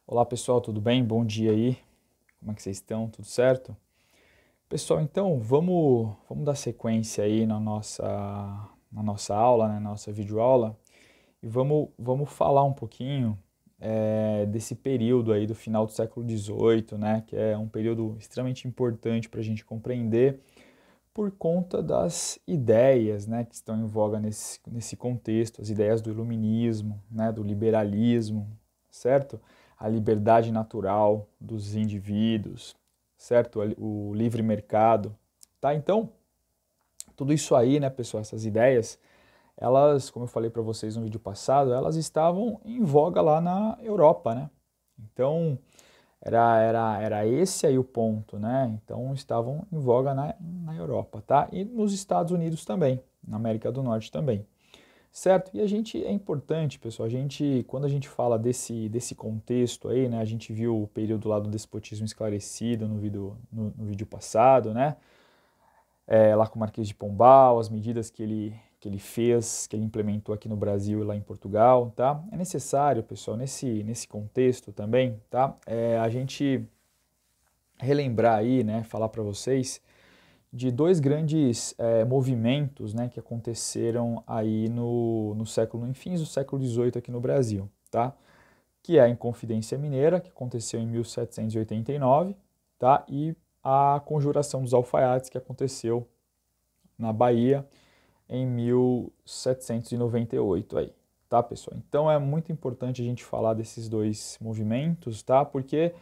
Olá pessoal, tudo bem? Bom dia aí. Como é que vocês estão? Tudo certo? Pessoal, então vamos dar sequência aí na nossa aula, né, na nossa videoaula, e vamos falar um pouquinho desse período aí do final do século XVIII, né, que é um período extremamente importante para a gente compreender por conta das ideias, né, que estão em voga nesse contexto, as ideias do iluminismo, né, do liberalismo, certo? A liberdade natural dos indivíduos, certo? O livre mercado, tá? Então, tudo isso aí, né, pessoal, essas ideias, elas, como eu falei para vocês no vídeo passado, elas estavam em voga lá na Europa, né? Então, era esse aí o ponto, né? Então estavam em voga na Europa, tá? E nos Estados Unidos também, na América do Norte também, certo? E a gente, é importante, pessoal, quando a gente fala desse contexto aí, né? A gente viu o período lá do despotismo esclarecido no vídeo passado, né? Lá com o Marquês de Pombal, as medidas que ele fez, que ele implementou aqui no Brasil e lá em Portugal, tá? É necessário, pessoal, nesse contexto também, tá? A gente relembrar aí, né, falar para vocês de dois grandes movimentos, né, que aconteceram aí no século, em fins do século XVIII aqui no Brasil, tá? Que é a Inconfidência Mineira, que aconteceu em 1789, tá? E a Conjuração dos Alfaiates, que aconteceu na Bahia em 1798 aí, tá, pessoal? Então é muito importante a gente falar desses dois movimentos, tá? Porque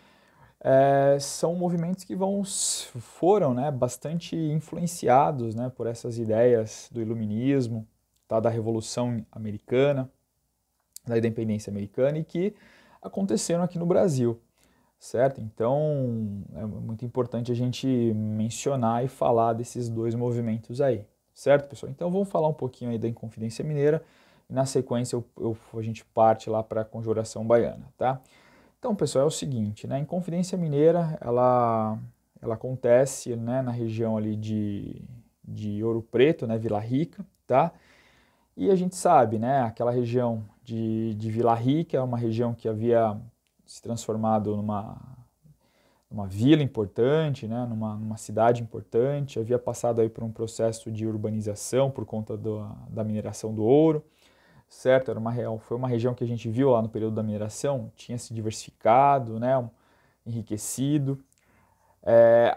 são movimentos que foram, né, bastante influenciados, né, por essas ideias do iluminismo, tá, da Revolução Americana, da independência americana e que aconteceram aqui no Brasil, certo? Então é muito importante a gente mencionar e falar desses dois movimentos aí, certo, pessoal? Então vamos falar um pouquinho aí da Inconfidência Mineira e na sequência a gente parte lá para a Conjuração Baiana, tá? Então, pessoal, é o seguinte, né? A Inconfidência Mineira, ela acontece, né, na região ali de Ouro Preto, né, Vila Rica, tá? E a gente sabe, né, aquela região de Vila Rica é uma região que havia se transformado numa vila importante, né, numa cidade importante, havia passado aí por um processo de urbanização por conta da mineração do ouro, certo? Foi uma região que a gente viu lá no período da mineração, tinha se diversificado, né, enriquecido.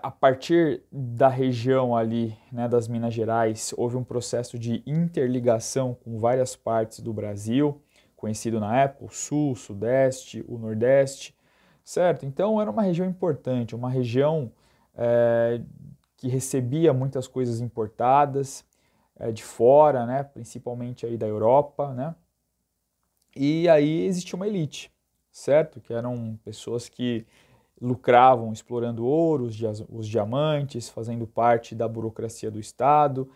A partir da região ali, né, das Minas Gerais, houve um processo de interligação com várias partes do Brasil, conhecido na época o Sul, o Sudeste, o Nordeste, certo? Então era uma região importante, uma região é, que recebia muitas coisas importadas de fora, né, principalmente aí da Europa, né? E aí existia uma elite, certo? Que eram pessoas que lucravam explorando ouro, os diamantes, fazendo parte da burocracia do Estado,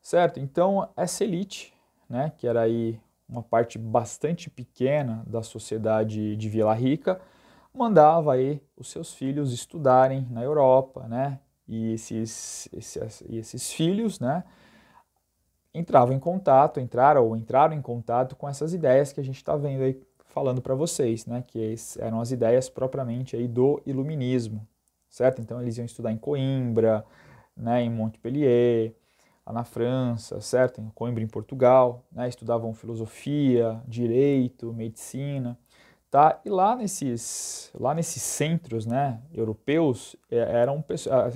certo? Então, essa elite, né, que era aí uma parte bastante pequena da sociedade de Vila Rica, mandava aí os seus filhos estudarem na Europa, né? E esses filhos, né, entraram em contato com essas ideias que a gente está vendo aí falando para vocês, né? Que eram as ideias propriamente aí do iluminismo, certo? Então eles iam estudar em Coimbra, né? Em Montpellier, lá na França, certo? Em Coimbra, em Portugal, né? Estudavam filosofia, direito, medicina, tá? E lá nesses centros, né? Europeus,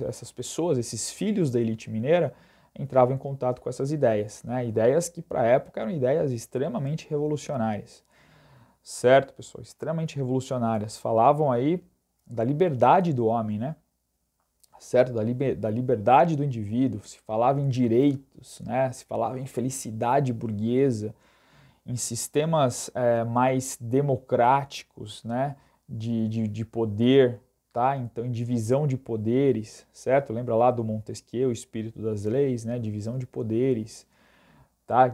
essas pessoas, esses filhos da elite mineira entravam em contato com essas ideias, né? Ideias que para a época eram ideias extremamente revolucionárias, certo, pessoal? Extremamente revolucionárias. Falavam aí da liberdade do homem, né? Certo? Da liberdade do indivíduo. Se falava em direitos, né? Se falava em felicidade burguesa, em sistemas mais democráticos, né? De poder, tá? Então, em divisão de poderes, certo? Lembra lá do Montesquieu, o espírito das leis, né? Divisão de poderes, tá?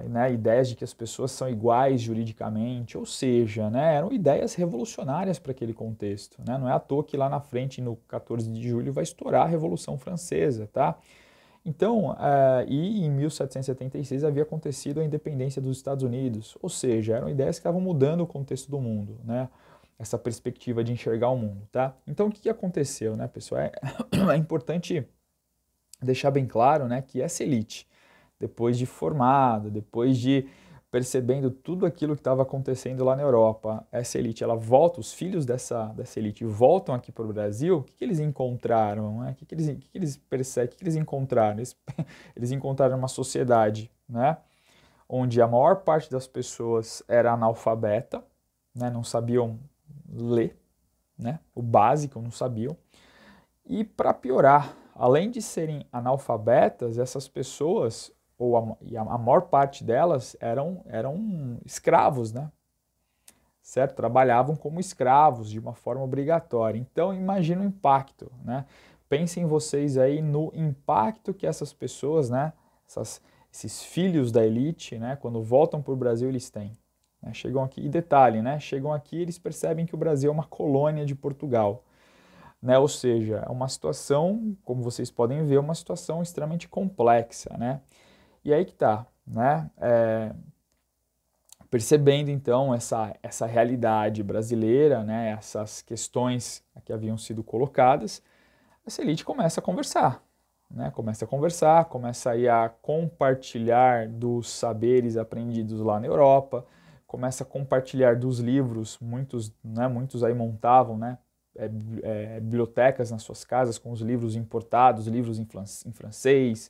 Né? Ideias de que as pessoas são iguais juridicamente, ou seja, né? Eram ideias revolucionárias para aquele contexto, né? Não é à toa que lá na frente, no 14 de julho, vai estourar a Revolução Francesa, tá? Então, e em 1776 havia acontecido a independência dos Estados Unidos, ou seja, eram ideias que estavam mudando o contexto do mundo, né? essa perspectiva de enxergar o mundo, tá? Então, o que aconteceu, né, pessoal? É importante deixar bem claro, né, que essa elite, depois de formada, depois de percebendo tudo aquilo que estava acontecendo lá na Europa, essa elite, ela volta, os filhos dessa elite voltam aqui para o Brasil, o que eles encontraram, né? O que eles percebem, o que eles encontraram? Eles encontraram uma sociedade, né, onde a maior parte das pessoas era analfabeta, né, não sabiam ler, né, o básico não sabiam, e para piorar, além de serem analfabetas, essas pessoas, a maior parte delas, eram escravos, né? Certo? Trabalhavam como escravos de uma forma obrigatória. Então, imagina o impacto, né? Pensem vocês aí no impacto que essas pessoas, né? Esses filhos da elite, né? Quando voltam para o Brasil, eles têm. Né? Chegam aqui, e detalhe, né? Chegam aqui e eles percebem que o Brasil é uma colônia de Portugal. Né? Ou seja, é uma situação, como vocês podem ver, uma situação extremamente complexa, né? E aí que tá, né? Percebendo então essa realidade brasileira, né? Essas questões que haviam sido colocadas, essa elite começa a conversar, né? Começa aí a compartilhar dos saberes aprendidos lá na Europa, começa a compartilhar dos livros, muitos aí montavam, né? Bibliotecas nas suas casas com os livros importados, livros em francês,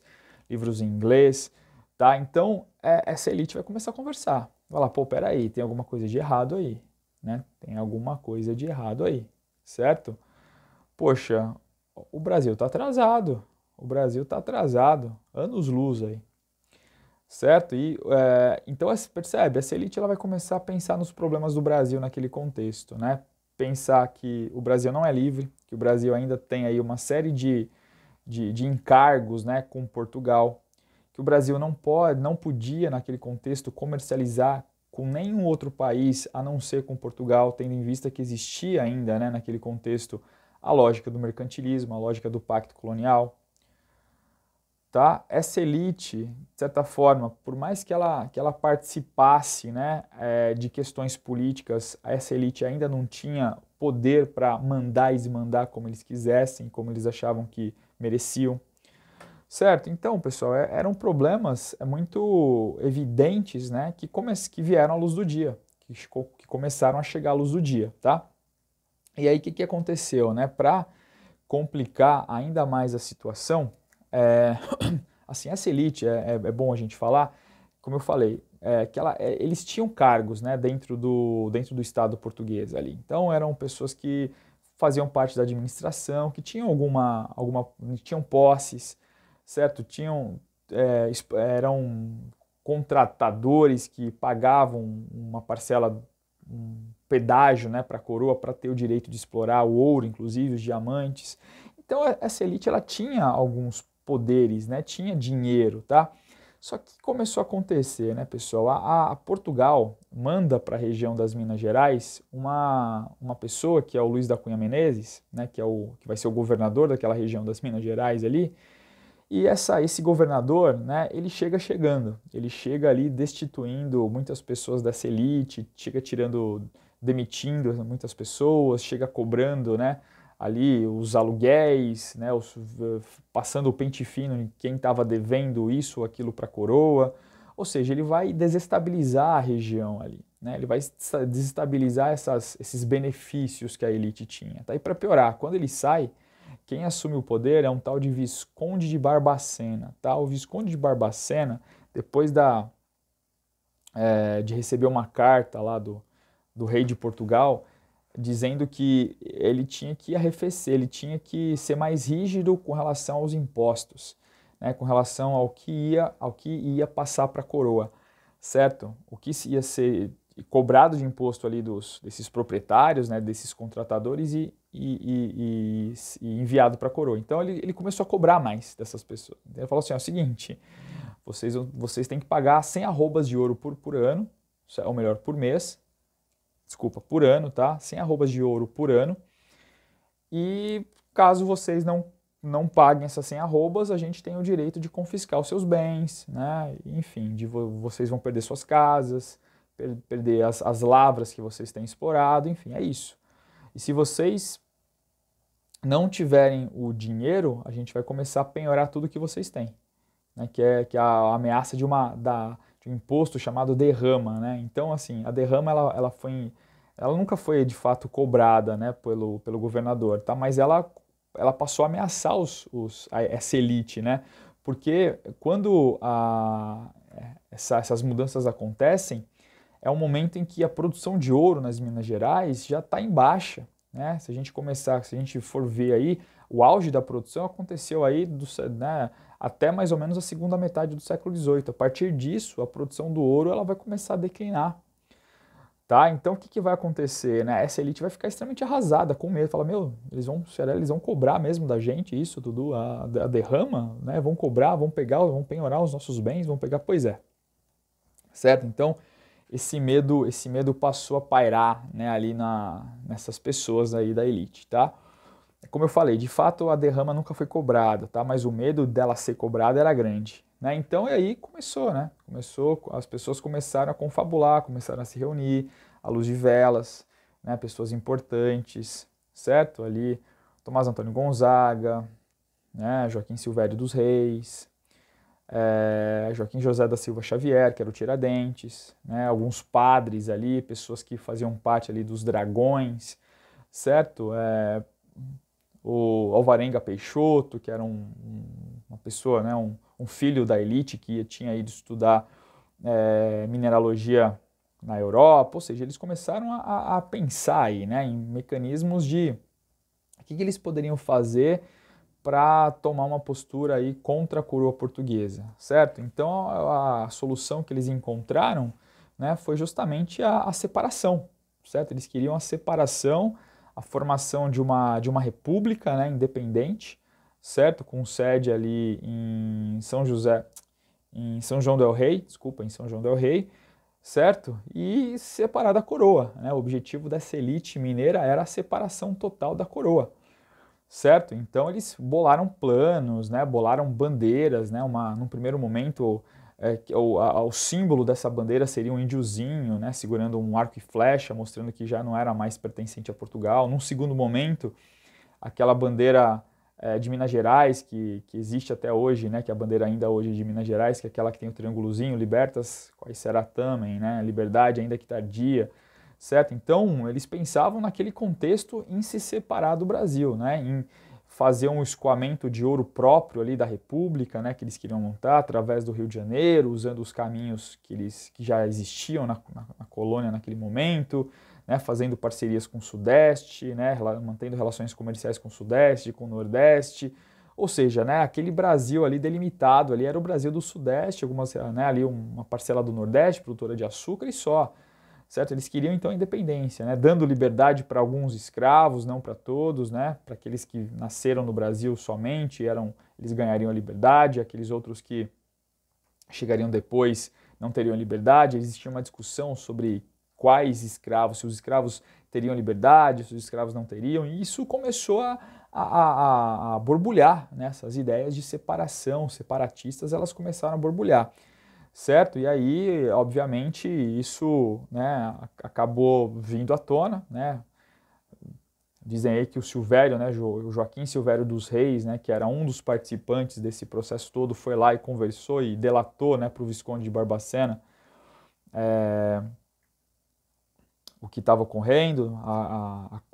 livros em inglês, tá? Então, essa elite vai começar a conversar. Vai lá, pô, peraí, tem alguma coisa de errado aí, né? Tem alguma coisa de errado aí, certo? Poxa, o Brasil está atrasado, anos-luz aí, certo? E, então, percebe, essa elite ela vai começar a pensar nos problemas do Brasil naquele contexto, né? Pensar que o Brasil não é livre, que o Brasil ainda tem aí uma série de encargos, né, com Portugal, que o Brasil não podia, naquele contexto, comercializar com nenhum outro país a não ser com Portugal, tendo em vista que existia ainda, né, naquele contexto, a lógica do mercantilismo, a lógica do pacto colonial. Tá? Essa elite, de certa forma, por mais que ela participasse, né, de questões políticas, essa elite ainda não tinha poder para mandar e desmandar como eles quisessem, como eles achavam que mereciam. Certo? Então, pessoal, eram problemas muito evidentes, né, que vieram à luz do dia, que começaram a chegar à luz do dia, tá? E aí, o que aconteceu, né? Para complicar ainda mais a situação, assim, essa elite, é bom a gente falar, como eu falei, que eles tinham cargos, né, dentro do Estado português ali. Então, eram pessoas que faziam parte da administração, que tinham tinham posses, certo? Eram contratadores que pagavam uma parcela, um pedágio, né, para a coroa para ter o direito de explorar o ouro, inclusive os diamantes. Então essa elite ela tinha alguns poderes, né, tinha dinheiro, tá? Só que começou a acontecer, né, pessoal? A Portugal manda para a região das Minas Gerais uma pessoa que é o Luiz da Cunha Menezes, né, que vai ser o governador daquela região das Minas Gerais ali. E esse governador, né, ele chega ali destituindo muitas pessoas dessa elite, chega demitindo muitas pessoas, chega cobrando, né, ali os aluguéis, né, passando o pente fino em quem estava devendo isso ou aquilo para a coroa. Ou seja, ele vai desestabilizar a região ali, né, ele vai desestabilizar esses benefícios que a elite tinha. Tá? E para piorar, quando ele sai, quem assume o poder é um tal de Visconde de Barbacena. Tá? O Visconde de Barbacena, depois de receber uma carta lá do rei de Portugal, dizendo que ele tinha que arrefecer, ele tinha que ser mais rígido com relação aos impostos, né? Com relação ao que ia passar para a coroa, certo? O que ia ser cobrado de imposto ali desses proprietários, né, desses contratadores e enviado para a coroa. Então ele começou a cobrar mais dessas pessoas. Ele falou assim, é o seguinte, vocês têm que pagar 100 arrobas de ouro por ano, ou melhor, por mês, desculpa, por ano, tá? 100 arrobas de ouro por ano. E caso vocês não paguem essas 100 arrobas, a gente tem o direito de confiscar os seus bens, né? Enfim, vocês vão perder suas casas, perder as lavras que vocês têm explorado, enfim, é isso. E se vocês não tiverem o dinheiro, a gente vai começar a penhorar tudo que vocês têm, né? Que é a ameaça de um imposto chamado derrama, né? Então, assim, a derrama ela nunca foi de fato cobrada, né, pelo governador, tá? Mas ela passou a ameaçar essa elite, né? Porque quando essas mudanças acontecem, é um momento em que a produção de ouro nas Minas Gerais já está em baixa, né? Se a gente for ver aí, o auge da produção aconteceu aí né, até mais ou menos a segunda metade do século XVIII. A partir disso, a produção do ouro ela vai começar a declinar. Tá? Então o que vai acontecer, né? Essa elite vai ficar extremamente arrasada, com medo, fala, meu, será eles vão cobrar mesmo da gente isso tudo, a derrama, né? Vão cobrar, vão pegar, vão penhorar os nossos bens, vão pegar, pois é, certo? Então esse medo passou a pairar, né, ali nessas pessoas aí da elite, tá? Como eu falei, de fato a derrama nunca foi cobrada, tá? Mas o medo dela ser cobrada era grande, né? Então e aí começou, né? As pessoas começaram a confabular, começaram a se reunir à luz de velas, né? Pessoas importantes, certo? Ali Tomás Antônio Gonzaga, né? Joaquim Silvério dos Reis, Joaquim José da Silva Xavier, que era o Tiradentes, né? Alguns padres ali, pessoas que faziam parte ali dos dragões, certo? O Alvarenga Peixoto, que era uma pessoa, né, um filho da elite que tinha ido estudar mineralogia na Europa, ou seja, eles começaram a pensar aí, né, em mecanismos de o que eles poderiam fazer para tomar uma postura aí contra a coroa portuguesa, certo? Então a solução que eles encontraram, né, foi justamente a separação, certo? Eles queriam a separação, a formação de uma república, né, independente, certo? Com sede ali em São João del Rei, em São João del Rei, certo? E separar da coroa, né? O objetivo dessa elite mineira era a separação total da coroa, certo? Então eles bolaram planos, né? Bolaram bandeiras, né? Num primeiro momento, o símbolo dessa bandeira seria um índiozinho, né? Segurando um arco e flecha, mostrando que já não era mais pertencente a Portugal. Num segundo momento, aquela bandeira de Minas Gerais, que existe até hoje, né? Que é a bandeira ainda hoje de Minas Gerais, que é aquela que tem o triângulozinho, libertas, quais será também, né? Liberdade ainda que tardia, certo? Então, eles pensavam naquele contexto em se separar do Brasil, né? Em fazer um escoamento de ouro próprio ali da República, né? Que eles queriam montar através do Rio de Janeiro, usando os caminhos que já existiam na colônia naquele momento, né? Fazendo parcerias com o Sudeste, né? Mantendo relações comerciais com o Sudeste, com o Nordeste. Ou seja, né, aquele Brasil ali delimitado, ali era o Brasil do Sudeste, né, ali uma parcela do Nordeste, produtora de açúcar e só, certo? Eles queriam então a independência, né, dando liberdade para alguns escravos, não para todos, né, para aqueles que nasceram no Brasil somente, eles ganhariam a liberdade, aqueles outros que chegariam depois não teriam liberdade. Existia uma discussão sobre quais escravos, se os escravos teriam liberdade, se os escravos não teriam, e isso começou a borbulhar, né? Essas ideias de separação, separatistas, elas começaram a borbulhar, certo? E aí, obviamente, isso, né, acabou vindo à tona, né? Dizem aí que o Silvério, né, o Joaquim Silvério dos Reis, né, que era um dos participantes desse processo todo, foi lá e conversou e delatou, né, para o Visconde de Barbacena o que estava ocorrendo,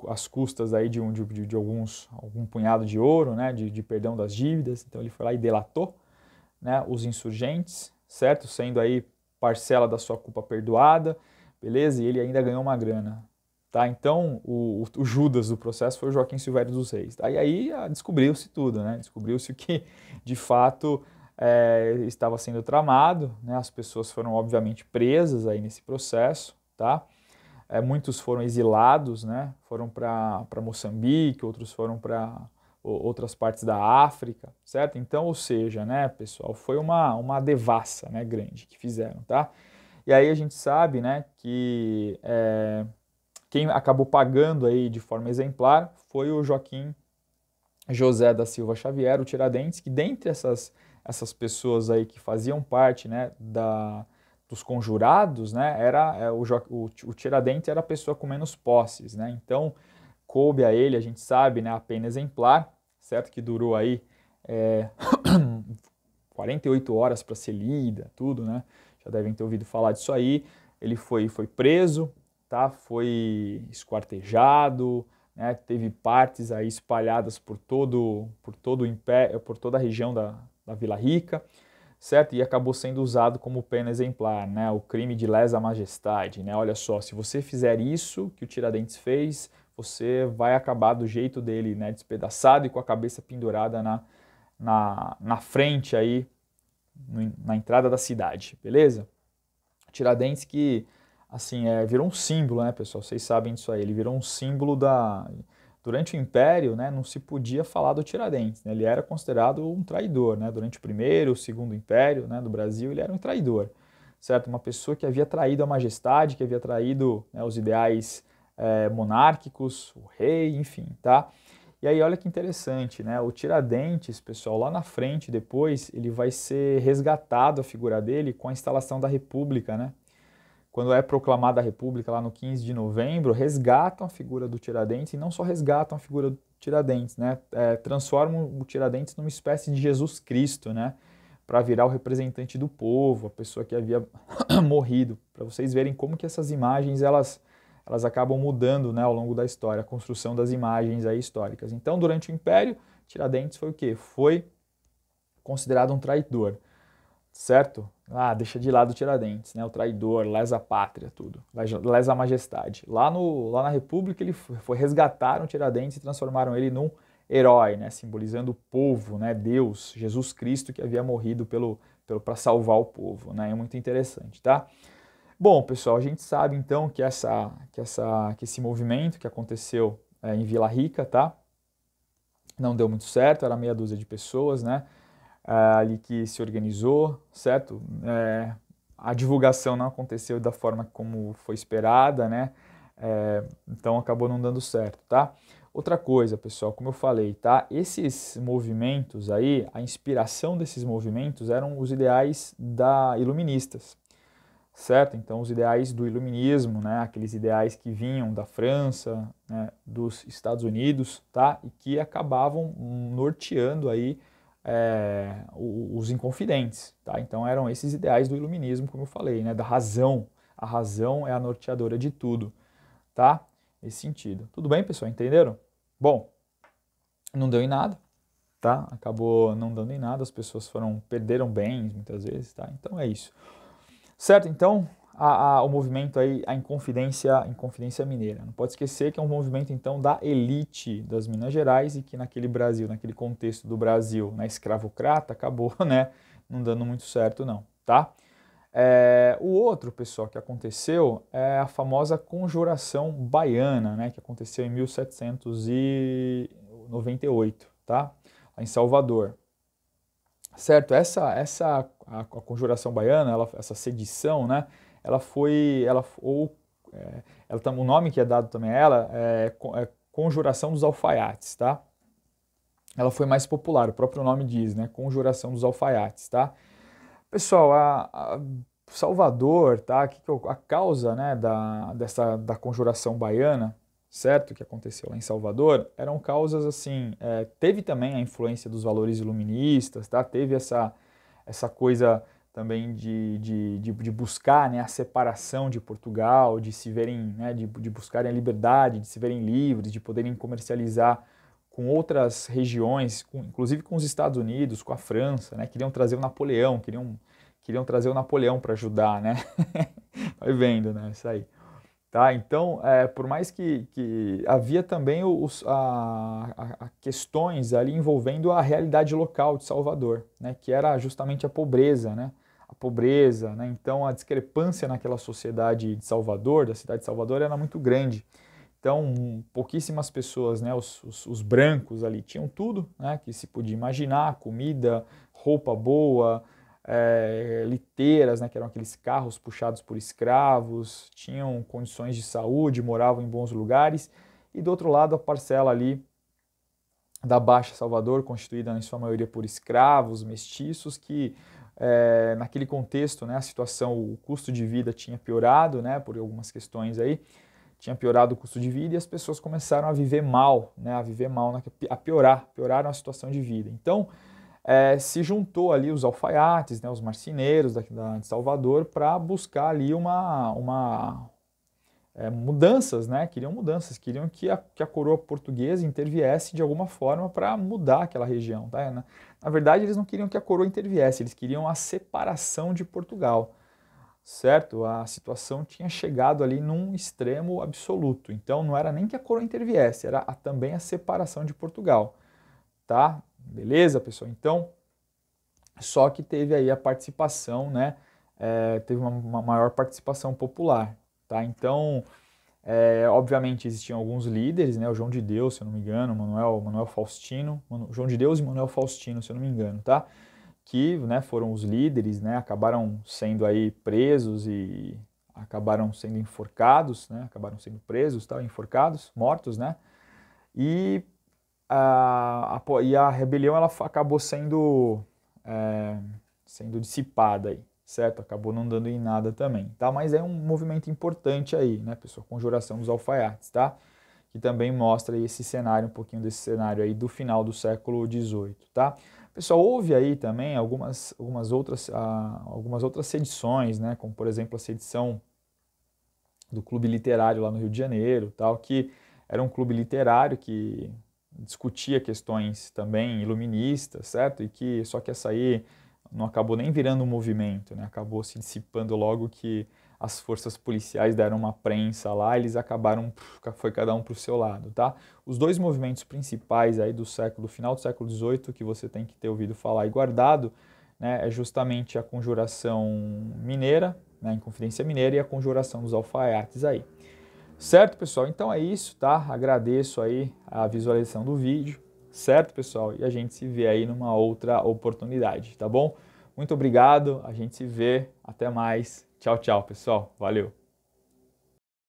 as custas aí de algum punhado de ouro, né, de perdão das dívidas. Então ele foi lá e delatou, né, os insurgentes, certo? Sendo aí parcela da sua culpa perdoada, beleza? E ele ainda ganhou uma grana, tá? Então o Judas do processo foi o Joaquim Silvério dos Reis, tá? E aí descobriu-se tudo, né? Descobriu-se que de fato estava sendo tramado, né? As pessoas foram obviamente presas aí nesse processo, tá? Muitos foram exilados, né? Foram para Moçambique, outros foram para outras partes da África, certo? Então, ou seja, né, pessoal, foi uma devassa, né, grande que fizeram, tá? E aí a gente sabe, né, que quem acabou pagando aí de forma exemplar foi o Joaquim José da Silva Xavier, o Tiradentes, que dentre essas pessoas aí que faziam parte, né, dos conjurados, né, o Tiradentes era a pessoa com menos posses, né, então coube a ele, a gente sabe, né, a pena exemplar, certo, que durou aí 48 horas para ser lida, tudo, né, já devem ter ouvido falar disso aí. Ele foi preso, tá, foi esquartejado, né, teve partes aí espalhadas por todo o império, por toda a região da Vila Rica, certo? E acabou sendo usado como pena exemplar, né? O crime de lesa majestade, né? Olha só, se você fizer isso que o Tiradentes fez, você vai acabar do jeito dele, né? Despedaçado e com a cabeça pendurada na frente aí, na entrada da cidade, beleza? Tiradentes que, assim, virou um símbolo, né, pessoal? Vocês sabem disso aí. Ele virou um símbolo da... Durante o Império, né, não se podia falar do Tiradentes, né? Ele era considerado um traidor, né? Durante o Primeiro, o Segundo Império, né, do Brasil, ele era um traidor, certo? Uma pessoa que havia traído a majestade, que havia traído, né, os ideais monárquicos, o rei, enfim, tá? E aí, olha que interessante, né? O Tiradentes, pessoal, lá na frente, depois, ele vai ser resgatado a figura dele com a instalação da República, né? Quando é proclamada a República, lá no 15 de novembro, resgatam a figura do Tiradentes, e não só resgatam a figura do Tiradentes, né? Transformam o Tiradentes numa espécie de Jesus Cristo, né? Para virar o representante do povo, a pessoa que havia morrido. Para vocês verem como que essas imagens, elas acabam mudando, né, ao longo da história, a construção das imagens aí históricas. Então, durante o Império, Tiradentes foi o quê? Foi considerado um traidor, certo? Deixa de lado o Tiradentes, né? O traidor, lesa a pátria, tudo, lesa a majestade. Lá na República, ele resgataram o Tiradentes e transformaram ele num herói, né? Simbolizando o povo, né? Deus, Jesus Cristo, que havia morrido para salvar o povo, né? É muito interessante, tá? Bom, pessoal, a gente sabe então que esse movimento que aconteceu em Vila Rica, tá? Não deu muito certo, era meia dúzia de pessoas, né? Ali que se organizou, certo? A divulgação não aconteceu da forma como foi esperada, né? Então acabou não dando certo, tá? Outra coisa, pessoal, como eu falei, tá? Esses movimentos aí, a inspiração desses movimentos eram os ideais iluministas, certo? Então, os ideais do iluminismo, né? Aqueles ideais que vinham da França, né? Dos Estados Unidos, tá? E que acabavam norteando aí os inconfidentes, tá? Então, eram esses ideais do iluminismo, como eu falei, né? Da razão. A razão é a norteadora de tudo, tá? Nesse sentido. Tudo bem, pessoal? Entenderam? Bom, não deu em nada, tá? Acabou não dando em nada, as pessoas perderam bens muitas vezes, tá? Então é isso. Certo? Então, o movimento aí, a Inconfidência Mineira. Não pode esquecer que é um movimento, então, da elite das Minas Gerais e que naquele Brasil, naquele contexto do Brasil, na escravocrata, acabou, né, não dando muito certo, não, tá? O outro, pessoal, que aconteceu é a famosa Conjuração Baiana, né, que aconteceu em 1798, tá? Lá em Salvador. Certo, a conjuração baiana, essa sedição, né, o nome que é dado também a ela é Conjuração dos Alfaiates, tá? Ela foi mais popular, o próprio nome diz, né, Conjuração dos Alfaiates, tá? Pessoal, a Salvador, tá? A causa, né, da conjuração baiana, certo, que aconteceu lá em Salvador, eram causas assim, teve também a influência dos valores iluministas, tá? Teve essa coisa também de buscar, né, a separação de Portugal, de se verem, né, de buscarem a liberdade, de se verem livres, de poderem comercializar com outras regiões, inclusive com os Estados Unidos, com a França, né? Queriam trazer o Napoleão, queriam trazer o Napoleão para ajudar, né? Vai vendo, né? Isso aí. Tá? Então, por mais que havia também questões ali envolvendo a realidade local de Salvador, né? Que era justamente a pobreza, né? A pobreza, né? Então, a discrepância naquela sociedade de Salvador, da cidade de Salvador, era muito grande. Então, pouquíssimas pessoas, né, os brancos ali, tinham tudo, né, que se podia imaginar, comida, roupa boa, liteiras, né, que eram aqueles carros puxados por escravos, tinham condições de saúde, moravam em bons lugares, e do outro lado a parcela ali da Baixa Salvador, constituída em sua maioria por escravos, mestiços, que naquele contexto, né, a situação, o custo de vida tinha piorado, né, por algumas questões aí, tinha piorado o custo de vida e as pessoas começaram a viver mal, né, pioraram a situação de vida. Então, se juntou ali os alfaiates, né, os marceneiros de Salvador para buscar ali mudanças, né? Queriam mudanças, queriam que a coroa portuguesa interviesse de alguma forma para mudar aquela região. Tá? Na verdade, eles não queriam que a coroa interviesse, eles queriam a separação de Portugal, certo? A situação tinha chegado ali num extremo absoluto. Então, não era nem que a coroa interviesse, era também a separação de Portugal, tá? Beleza, pessoal? Então, só que teve aí a participação, né? Teve uma maior participação popular, tá? Então, obviamente existiam alguns líderes, né? O João de Deus, se eu não me engano, Manuel Faustino, João de Deus e Manuel Faustino, se eu não me engano, tá? Que, né, foram os líderes, né? Acabaram sendo aí presos e acabaram sendo enforcados, né? Acabaram sendo presos, tá? Enforcados, mortos, né? E a rebelião ela acabou sendo dissipada aí, certo? Acabou não dando em nada também, tá? Mas é um movimento importante aí, né, pessoal? Conjuração dos alfaiates, tá? Que também mostra aí esse cenário, um pouquinho desse cenário aí do final do século XVIII, tá? Pessoal, houve aí também algumas outras sedições, né? Como, por exemplo, a sedição do Clube Literário lá no Rio de Janeiro, tal, que era um clube literário que discutia questões também iluministas, certo? Só que essa aí não acabou nem virando um movimento, né? Acabou se dissipando logo que as forças policiais deram uma prensa lá, eles acabaram, foi cada um para o seu lado, tá? Os dois movimentos principais aí do final do século XVIII que você tem que ter ouvido falar e guardado, né, é justamente a Conjuração Mineira, né, Inconfidência Mineira, e a Conjuração dos Alfaiates aí. Certo, pessoal? Então é isso, tá? Agradeço aí a visualização do vídeo, certo, pessoal? E a gente se vê aí numa outra oportunidade, tá bom? Muito obrigado, a gente se vê, até mais. Tchau, tchau, pessoal. Valeu!